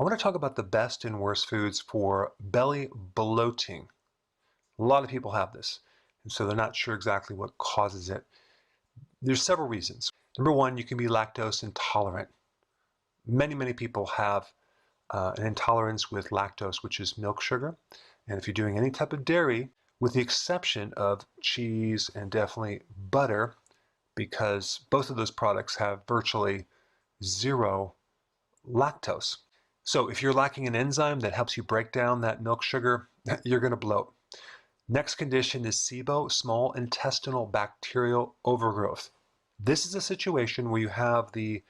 I want to talk about the best and worst foods for belly bloating. A lot of people have this, and so they're not sure exactly what causes it. There's several reasons. Number one, you can be lactose intolerant. Many people have an intolerance with lactose, which is milk sugar. And if you're doing any type of dairy, with the exception of cheese and definitely butter, because both of those products have virtually zero lactose. So if you're lacking an enzyme that helps you break down that milk sugar, you're going to bloat. Next condition is SIBO, small intestinal bacterial overgrowth. This is a situation where you have the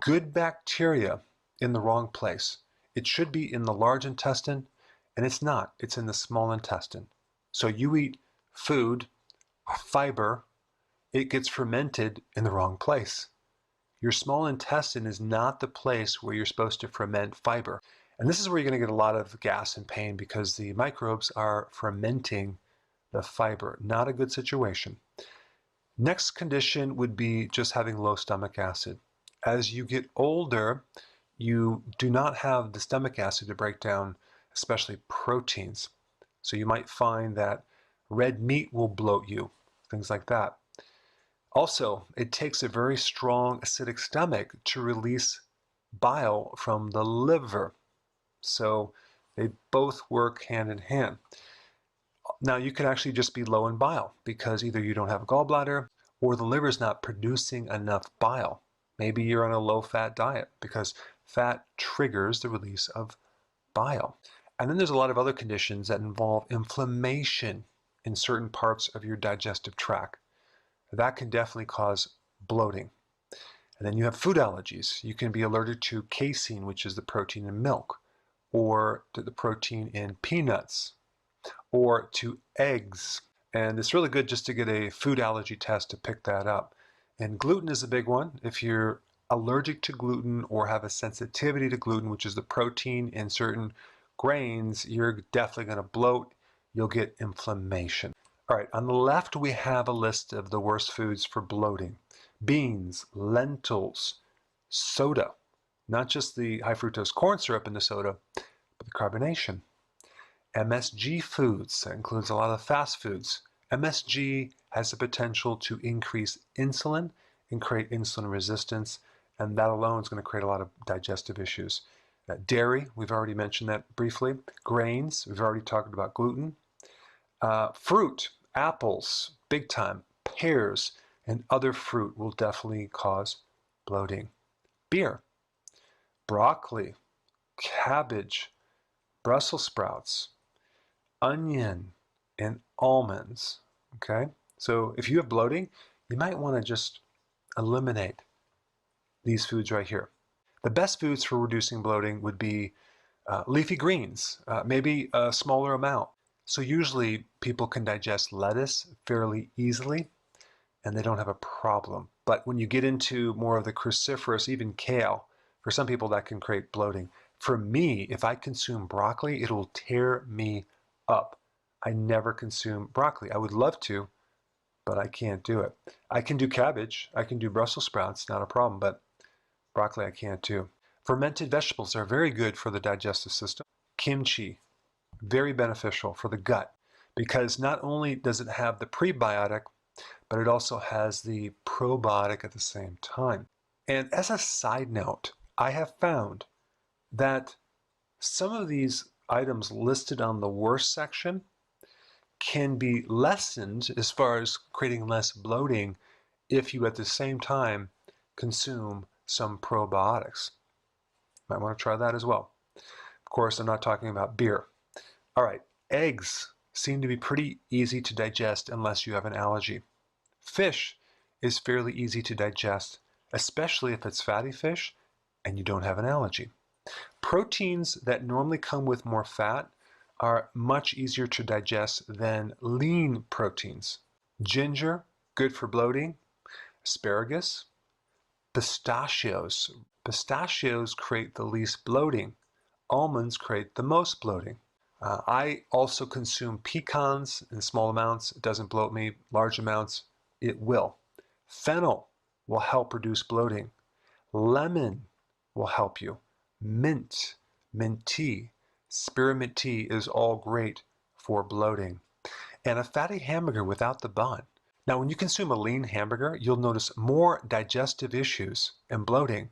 good bacteria in the wrong place. It should be in the large intestine, and it's not. It's in the small intestine. So you eat food, fiber, it gets fermented in the wrong place. Your small intestine is not the place where you're supposed to ferment fiber. And this is where you're going to get a lot of gas and pain because the microbes are fermenting the fiber. Not a good situation. Next condition would be just having low stomach acid. As you get older, you do not have the stomach acid to break down, especially proteins. So you might find that red meat will bloat you, things like that. Also, it takes a very strong acidic stomach to release bile from the liver. So they both work hand in hand. Now, you could actually just be low in bile because either you don't have a gallbladder or the liver is not producing enough bile. Maybe you're on a low-fat diet because fat triggers the release of bile. And then there's a lot of other conditions that involve inflammation in certain parts of your digestive tract. That can definitely cause bloating. And then you have food allergies. You can be allergic to casein, which is the protein in milk, or to the protein in peanuts, or to eggs. And it's really good just to get a food allergy test to pick that up. And gluten is a big one. If you're allergic to gluten or have a sensitivity to gluten, which is the protein in certain grains, you're definitely going to bloat. You'll get inflammation. All right, on the left we have a list of the worst foods for bloating. Beans, lentils, soda, not just the high fructose corn syrup in the soda, but the carbonation. MSG foods, that includes a lot of fast foods. MSG has the potential to increase insulin and create insulin resistance, and that alone is going to create a lot of digestive issues. Dairy, we've already mentioned that briefly. Grains, we've already talked about gluten. Fruit, apples, big time, pears, and other fruit will definitely cause bloating. Beer, broccoli, cabbage, Brussels sprouts, onion, and almonds. Okay, so if you have bloating, you might want to just eliminate these foods right here. The best foods for reducing bloating would be leafy greens, maybe a smaller amount. So usually people can digest lettuce fairly easily and they don't have a problem. But when you get into more of the cruciferous, even kale, for some people that can create bloating. For me, if I consume broccoli, it will tear me up. I never consume broccoli. I would love to, but I can't do it. I can do cabbage, I can do Brussels sprouts, not a problem, but broccoli I can't do. Fermented vegetables are very good for the digestive system. Kimchi, very beneficial for the gut because not only does it have the prebiotic, but it also has the probiotic at the same time. And as a side note, I have found that some of these items listed on the worst section can be lessened as far as creating less bloating if you at the same time consume some probiotics. Might want to try that as well. Of course, I'm not talking about beer. All right, eggs seem to be pretty easy to digest unless you have an allergy. Fish is fairly easy to digest, especially if it's fatty fish and you don't have an allergy. Proteins that normally come with more fat are much easier to digest than lean proteins. Ginger, good for bloating. Asparagus. Pistachios. Pistachios create the least bloating. Almonds create the most bloating. I also consume pecans in small amounts. It doesn't bloat me. Large amounts, it will. Fennel will help reduce bloating. Lemon will help you. Mint. mint tea. Spearmint tea is all great for bloating. And a fatty hamburger without the bun. Now, when you consume a lean hamburger, you'll notice more digestive issues and bloating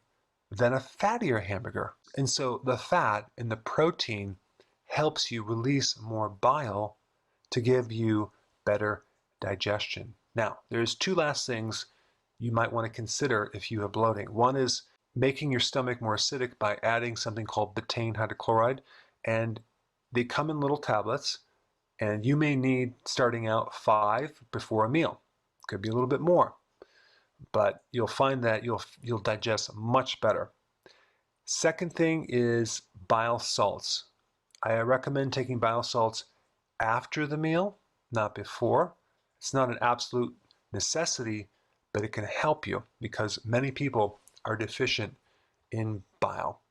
than a fattier hamburger. And so the fat and the protein helps you release more bile to give you better digestion. Now, there's two last things you might want to consider if you have bloating. One is making your stomach more acidic by adding something called betaine hydrochloride, and they come in little tablets, and you may need, starting out, 5 before a meal. Could be a little bit more, but you'll find that you'll digest much better. Second thing is bile salts. I recommend taking bile salts after the meal, not before. It's not an absolute necessity, but it can help you because many people are deficient in bile.